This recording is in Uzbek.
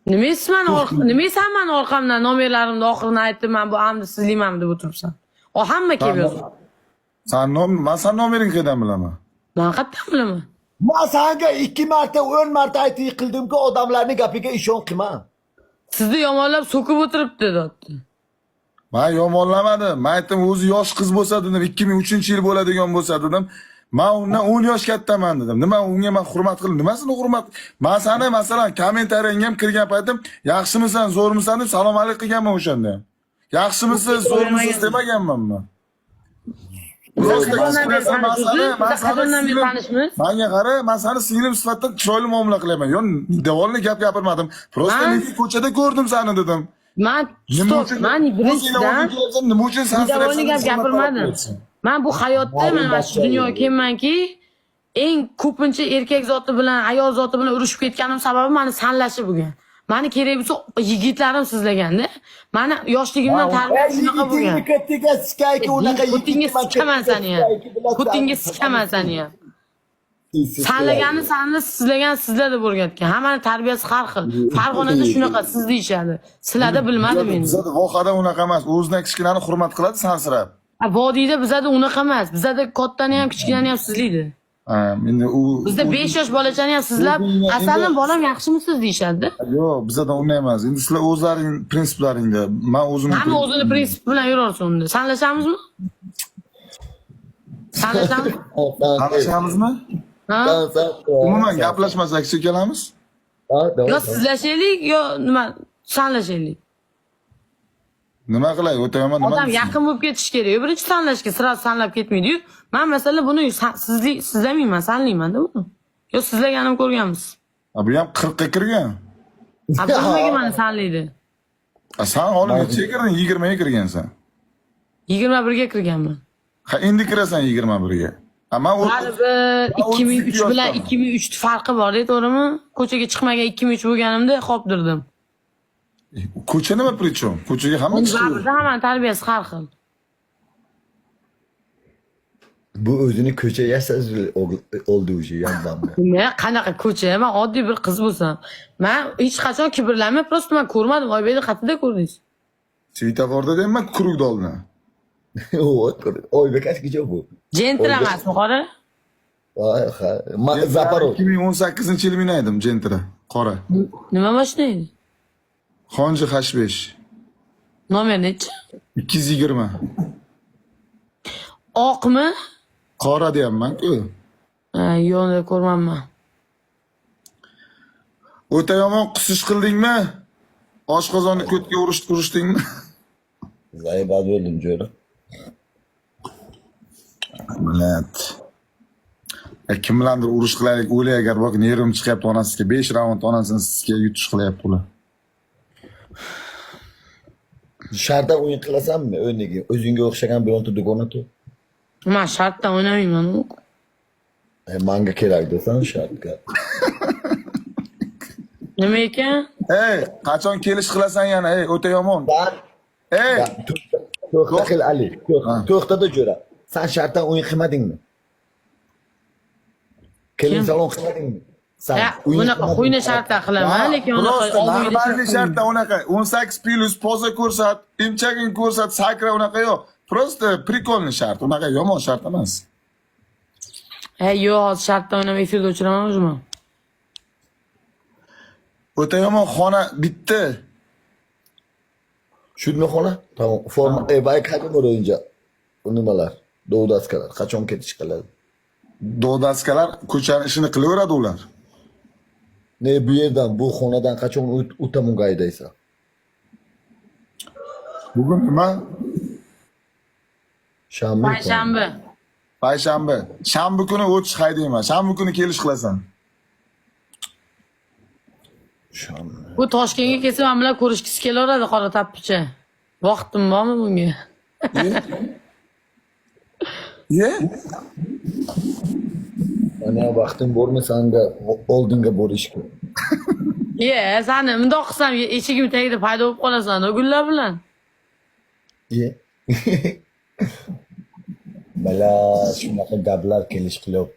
Nima sen mani orqamdan nomerlarimni oxirini aytib, men bu amdi sizlikmanmi deb o'tiribsan. O hamma kelib yozdi. Men sen nomeringni qayerdan bilaman? Men qayerdan bilaman? Ben sana 2 marta 10 marta aytib yıkıldımki odamlarning gapiga ishon qilma. Sizni yomonlab so'kib o'tiribdi dotdi. Men yomonlamadim. Men aytdim, o'zi yosh qiz bo'lsa dedim, 2003-yil bo'ladigan bo'lsa dedim. Men undan 10 yosh kattaman dedim. Nima unga men hurmat qildim? Nimasini hurmat? Men sana masalan kommentariyangga ham kirgan paytim, yaxshimisan, zo'rmisan deb salom alaykum qilganman o'shanda. Yaxshimisiz, zo'rmisiz demaganman men. Menga qara, men seni singlim sifatida chiroyli muomala qilaman. Yo, davolni gap gapirmadim. Prosta men ko'chada ko'rdim seni dedim. Men birinchidan nima uchun sen davolni gap gapirmadim. Men bu hayotda mana shu dunyoga kelmanki, eng ko'pincha erkak zoti bilan, ayol zoti bilan urushib ketganim sababi meni sanlashi bo'lgan. Meni kerak bo'lsa yigitlarim sizlaganda, meni yoshligimdan tarbiya shunaqa bo'lgan. Putinga sikaman seni ham. Putinga sikaman seni ham. Sanlaganni sanni, sizlagan sizlar deb o'rgatgan. Hammani tarbiyasi har xil. Farg'onada shunaqa siz deyishadi. Sizlarda bilmadim men. Bizda vohada unaqa emas. O'zidan kichkinani hurmat qiladi sansirab. Vodiyda bizada unaqa emas. Bizada kattani ham kichkinani ham sizlaydi. Endi u bizda 5 yosh bolachani ham sizlab, "Asalim bolam yaxshimisiz?" deyshadi. Yo'q, bizda unday emas. Endi sizlar o'zlaring prinsiplaringda, men o'zim hamma o'zini prinsip bilan yuraversin unda. Sanlashamizmi? Sanlashamizmi? Ha? Umuman gaplashmasak kelamiz? Yo sizlashaylik, yo nima sanlashaylik. Nima qilay? O'ta yomon nima? Odam yaqin bo'lib ketish kerak. Birinchi sanlashga sira sanlab ketmaydi-yu. Men masalan buni sizlamayman, sanlayman-da buni. Yo sizlaganim ko'rganmiz. Bu ham 40 ga kirgan. Nimaga meni sanlaydi? Sen oldin necha kirding? 20 ga kirgansan. 21 ga kirganman. Ha, endi kirasan 21 ga. Ama o 2003 bilan 2003 farqi bor-da, to'g'rimi? Ko'chaga chiqmagan 2003 bo'lganimda qopdirdim. Ko'cha nima prichom? Ko'chaga hamma chiqadi. Hamma tarbiyasi har xil. Bu o'zini ko'cha yasaz oldi o'zi yandanmi? Ne qanaqa ko'cha? Men oddiy bir qiz bo'lsam, men hech qachon kibrlanmay, prosta men ko'rmadim. Oybekni xatida ko'rdingiz. Svetoforda deyman, kuruk dolni. Oybek askicha bu. Gentra emasmi, qora? Zaporov. 2018-yil minaydim Gentra, qora. Nima mashina edi? Xonji H5. Nomer nechi? 220. Oqmi? Qora deyapman-ku. Yo'q, ko'rmanman. O'ta yomon qusish qildingmi? Oshqozonni ko'tga urishdingmi? Zaybad bo'ldim jo'ra. Millat. Kim bilandir urush qilaylik, o'lay agar bak nervim chiqyapti onasiga 5 raund onasini sizga yutish qilyapti ular. Shartdan o'yin qilasanmi? O'ynaga o'zingga o'xshagan bironta do'konatu. Men shartdan o'ynamayman. Menga kerak desan shartga. Nima ekan? Ey, qachon kelish qilasan yana? Ey, o'ta yomon. Ey, to'xta qil Ali. To'xtada jo'ra. Sen shartdan o'yin qilmadingmi? Kelin salon qilmadingmi? Sen bunaqa qo'yna shartdan qilaman, lekin unaqa oldingi shartda unaqa 18+ poza ko'rsat, imchagin ko'rsat, sakra unaqa yo'q. Prosta prikolni shart, unaqa yomon shart emas. Yo'q, shartdan o'ynab efirga o'chiraman o'zim. O'ta yomon xona bitti. Shudmi xona? Tamam. Forma bay qachon bo'layinja? Nimalar? Dovdaskalar qachon ketish qiladi? Dovdaskalar ko'chani ishini qilaveradi ular. Ne bu yerdan, bu xonadan qachon o'tamunga aydaysan? Bugun nima? Shanba. Payshanba. Shanba kuni o'tish haydayman. Shanba kuni kelish qilasan. Bu Toshkentga kelsa men bilan ko'rishgisi kelaveradi qora tappicha. Vaqtim bormi bunga? Ye? Ana vaqtim bormi sanga oldinga borishga? Sani mundoq qilsam eshigim tagida paydo bo'lib qolasan, o'g'illar bilan. Bala shunaqa gaplar kelish qilyapti.